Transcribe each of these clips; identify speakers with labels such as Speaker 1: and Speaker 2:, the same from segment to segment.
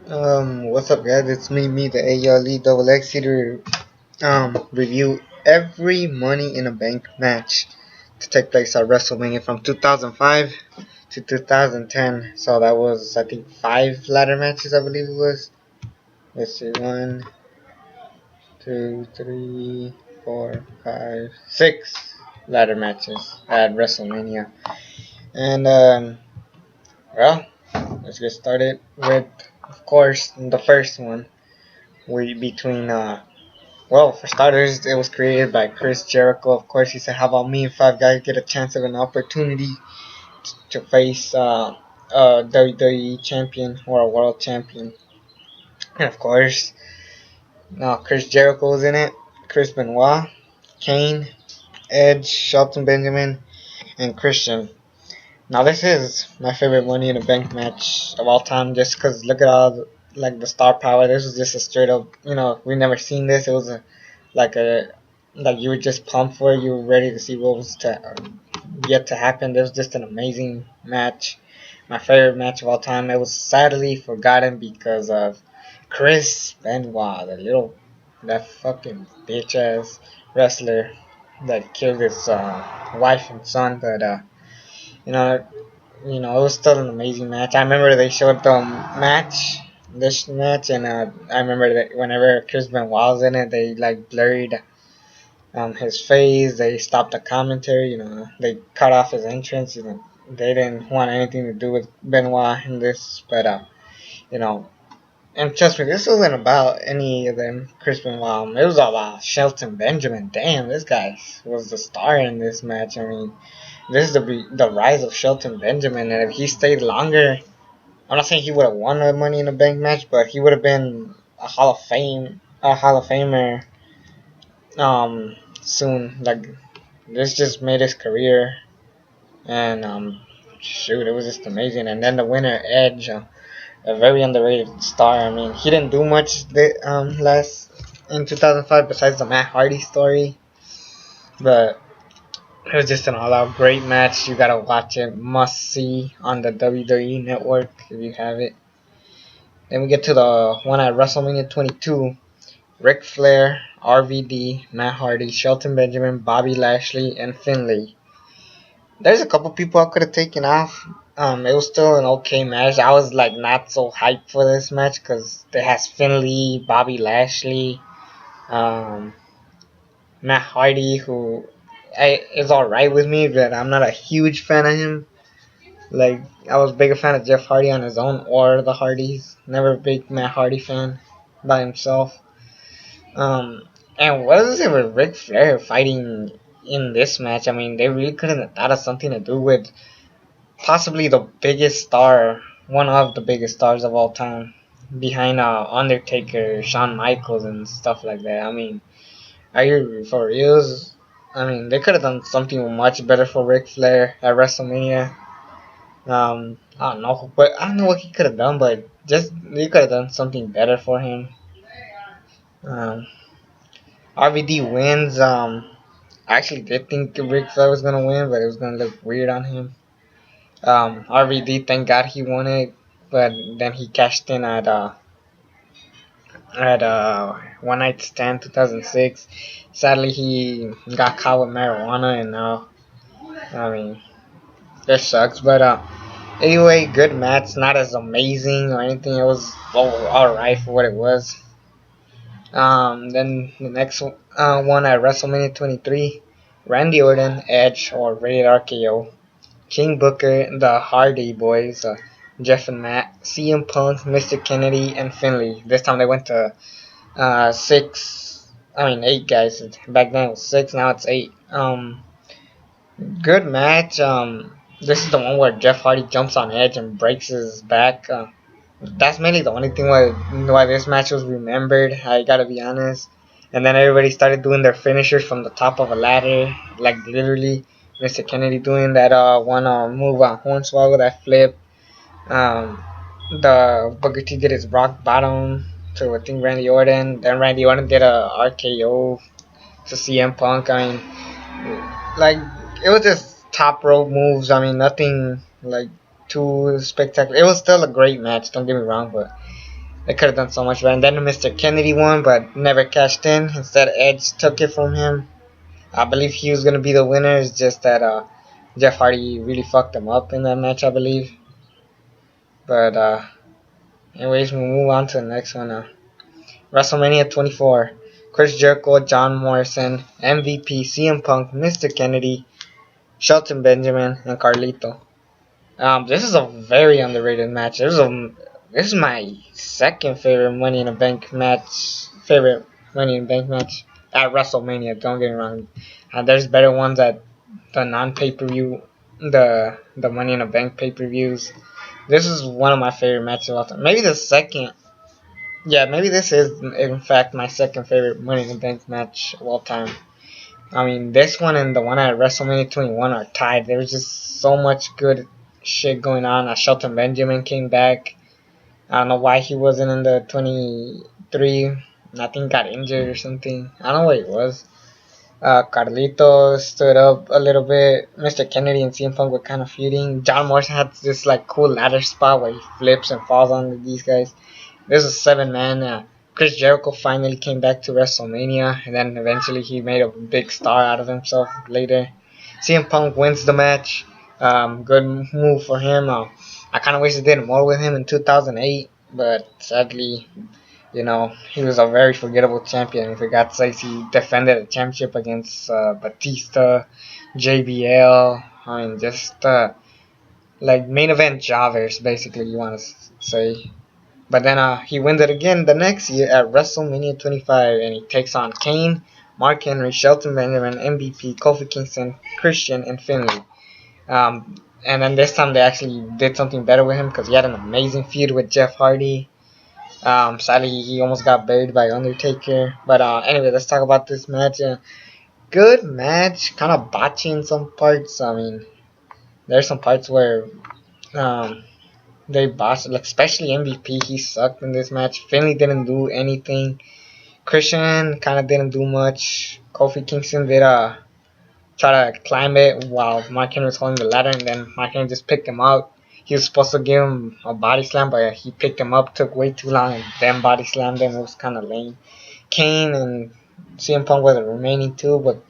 Speaker 1: What's up, guys? It's me, the ALE Double X here to review every Money in a Bank match to take place at WrestleMania from 2005 to 2010. So that was, I think, 5 ladder matches, I believe it was. Let's see, 1, 2, 3, 4, 5, 6 ladder matches at WrestleMania. And well, let's get started with, of course, the first one. Well, for starters, it was created by Chris Jericho. Of course, he said, "How about me and 5 guys get a chance of an opportunity to face a WWE champion or a world champion?" And of course, now Chris Jericho was in it. Chris Benoit, Kane, Edge, Shelton Benjamin, and Christian. Now this is my favorite Money in the Bank match of all time, just because look at all the star power. This was just a straight up, we never seen this. It was like a like you were just pumped for it. You were ready to see what was to yet to happen. This was just an amazing match, my favorite match of all time. It was sadly forgotten because of Chris Benoit, that fucking bitch ass wrestler that killed his wife and son. But you know, it was still an amazing match. I remember they showed this match, and I remember that whenever Chris Benoit was in it, they like blurred his face. They stopped the commentary. They cut off his entrance. They didn't want anything to do with Benoit in this. But you know, and trust me, this wasn't about any of them. Chris Benoit. It was all about Shelton Benjamin. Damn, this guy was the star in this match. I mean, this is the rise of Shelton Benjamin, and if he stayed longer, I'm not saying he would have won a Money in the Bank match, but he would have been a Hall of Famer soon. Like, this just made his career, and shoot, it was just amazing. And then the winner, Edge, a very underrated star. I mean, he didn't do much last in 2005 besides the Matt Hardy story, but it was just an all-out great match. You gotta watch it, must see on the WWE Network if you have it. Then we get to the one at WrestleMania 22. Ric Flair, RVD, Matt Hardy, Shelton Benjamin, Bobby Lashley, and Finlay. There's a couple people I could have taken off. It was still an okay match. I was like not so hyped for this match because it has Finlay, Bobby Lashley, um, Matt Hardy, who is alright with me, but I'm not a huge fan of him. Like, I was a bigger fan of Jeff Hardy on his own or the Hardys. Never a big Matt Hardy fan by himself. And what is it with Ric Flair fighting in this match? I mean, they really couldn't have thought of something to do with possibly the biggest star, one of the biggest stars of all time, behind Undertaker, Shawn Michaels, and stuff like that. I mean, are you for reals? I mean, they could have done something much better for Ric Flair at WrestleMania. I don't know, but I don't know what he could have done, but just they could have done something better for him. Um, RVD wins. I actually did think Ric Flair was gonna win, but it was gonna look weird on him. RVD, thank God he won it, but then he cashed in at One Night Stand 2006. Sadly, he got caught with marijuana, and now, I mean, that sucks. But anyway, good match. Not as amazing or anything. It was alright for what it was. Then the next one at WrestleMania 23, Randy Orton, Edge, or Rated RKO, King Booker, the Hardy Boys, Jeff and Matt, CM Punk, Mr. Kennedy, and Finlay. This time they went to 8 guys. Back then it was 6, now it's 8. Good match. This is the one where Jeff Hardy jumps on Edge and breaks his back. That's mainly the only thing why this match was remembered. I gotta be honest. And then everybody started doing their finishers from the top of a ladder, like literally. Mr. Kennedy doing that one move on Hornswoggle, that flip. The Booker T did his rock bottom to I think Randy Orton. Then Randy Orton did a RKO to CM Punk. I mean, like, it was just top rope moves. I mean, nothing like too spectacular. It was still a great match. Don't get me wrong, but They could have done so much better. And then Mr. Kennedy won, but never cashed in. Instead, Edge took it from him. I believe he was gonna be the winner. It's just that Jeff Hardy really fucked him up in that match, I believe. But anyways, we'll move on to the next one. WrestleMania 24. Chris Jericho, John Morrison, MVP, CM Punk, Mr. Kennedy, Shelton Benjamin, and Carlito. This is a very underrated match. This is my second favorite Money in the Bank match. Favorite Money in the Bank match at WrestleMania. Don't get me wrong. There's better ones at the non-pay per view, the Money in the Bank pay per views. This is one of my favorite matches of all time. Maybe the second. Yeah, maybe this is in fact my second favorite Money in the Bank match of all time. I mean, this one and the one at WrestleMania 21 are tied. There was just so much good shit going on. Shelton Benjamin came back. I don't know why he wasn't in the 23. I think got injured or something. I don't know what it was. Carlito stood up a little bit. Mr. Kennedy and CM Punk were kind of feuding. John Morrison had this like cool ladder spot where he flips and falls on these guys. This is a 7-man. Chris Jericho finally came back to WrestleMania, and then eventually he made a big star out of himself later. CM Punk wins the match. Good move for him. I kind of wish they did more with him in 2008, but sadly, he was a very forgettable champion. For God's sakes, he defended a championship against Batista, JBL. I mean, just like main event jobbers, basically, you want to say. But then he wins it again the next year at WrestleMania 25, and he takes on Kane, Mark Henry, Shelton Benjamin, MVP, Kofi Kingston, Christian, and Finley. And then this time they actually did something better with him because he had an amazing feud with Jeff Hardy. Sadly, he almost got buried by Undertaker. But anyway, let's talk about this match. Good match, kind of botchy in some parts. I mean, there's some parts where they botched, like especially MVP. He sucked in this match. Finley didn't do anything. Christian kind of didn't do much. Kofi Kingston did try to climb it while Mark Henry was holding the ladder, and then Mark Henry just picked him up. He was supposed to give him a body slam, but he picked him up, took way too long, and then body slammed him. It was kind of lame. Kane and CM Punk were the remaining two, but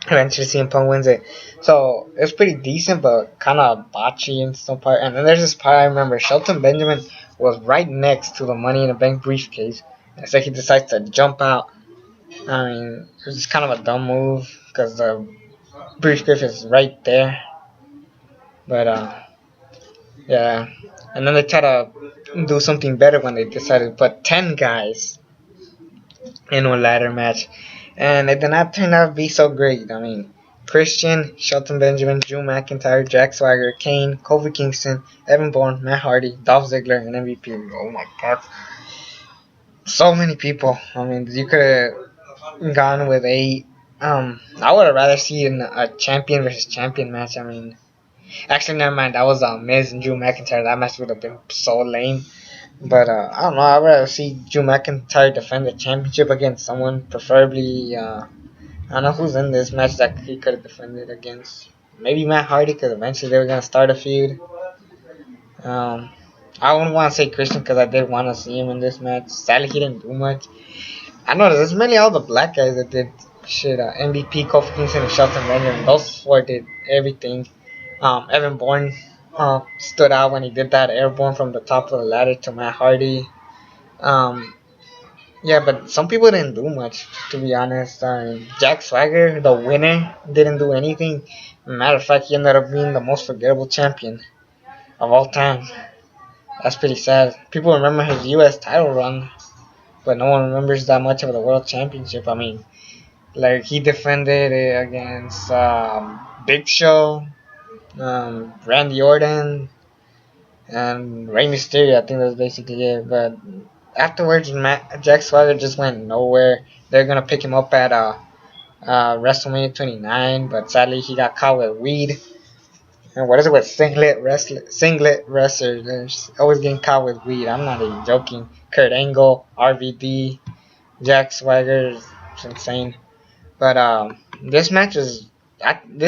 Speaker 1: eventually CM Punk wins it. So it was pretty decent, but kind of botchy in some part. And then there's this part I remember. Shelton Benjamin was right next to the Money in the Bank briefcase, and so he decides to jump out. I mean, it was just kind of a dumb move because the briefcase is right there. But yeah. And then they try to do something better when they decided to put 10 guys in a ladder match. And it did not turn out to be so great. I mean, Christian, Shelton Benjamin, Drew McIntyre, Jack Swagger, Kane, Kofi Kingston, Evan Bourne, Matt Hardy, Dolph Ziggler, and MVP. Oh my god. So many people. I mean, you could have gone with 8. I would have rather seen a champion versus champion match. I mean, actually, never mind. That was Miz and Drew McIntyre. That match would have been so lame. But I don't know. I'd rather see Drew McIntyre defend the championship against someone, preferably. I don't know who's in this match that he could have defended against. Maybe Matt Hardy, because eventually they were gonna start a feud. I wouldn't want to say Christian because I did want to see him in this match. Sadly, he didn't do much. I know there's mainly all the black guys that did shit. MVP, Kofi Kingston, and Shelton Benjamin. Those 4 did everything. Evan Bourne stood out when he did that airborne from the top of the ladder to Matt Hardy. Yeah, but some people didn't do much, to be honest. Jack Swagger, the winner, didn't do anything. Matter of fact, he ended up being the most forgettable champion of all time. That's pretty sad. People remember his U.S. title run, but no one remembers that much of the World Championship. I mean, like, he defended it against Big Show, Randy Orton, and Rey Mysterio. I think that's basically it. But afterwards, Jack Swagger just went nowhere. They're going to pick him up at WrestleMania 29, but sadly he got caught with weed. And what is it with singlet wrestlers? They're always getting caught with weed. I'm not even joking. Kurt Angle, RVD, Jack Swagger, it's insane. But this match this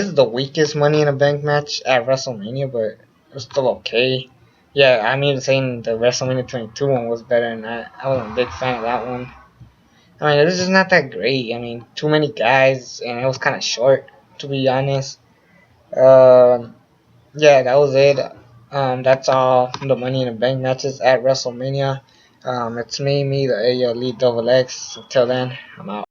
Speaker 1: is the weakest Money in a Bank match at WrestleMania, but it was still okay. Yeah, I mean, saying the WrestleMania 22 one was better, and I wasn't a big fan of that one. I mean, it was just not that great. I mean, too many guys, and it was kind of short, to be honest. Yeah, that was it. That's all the Money in the Bank matches at WrestleMania. It's me, the A Elite Double X. Until then, I'm out.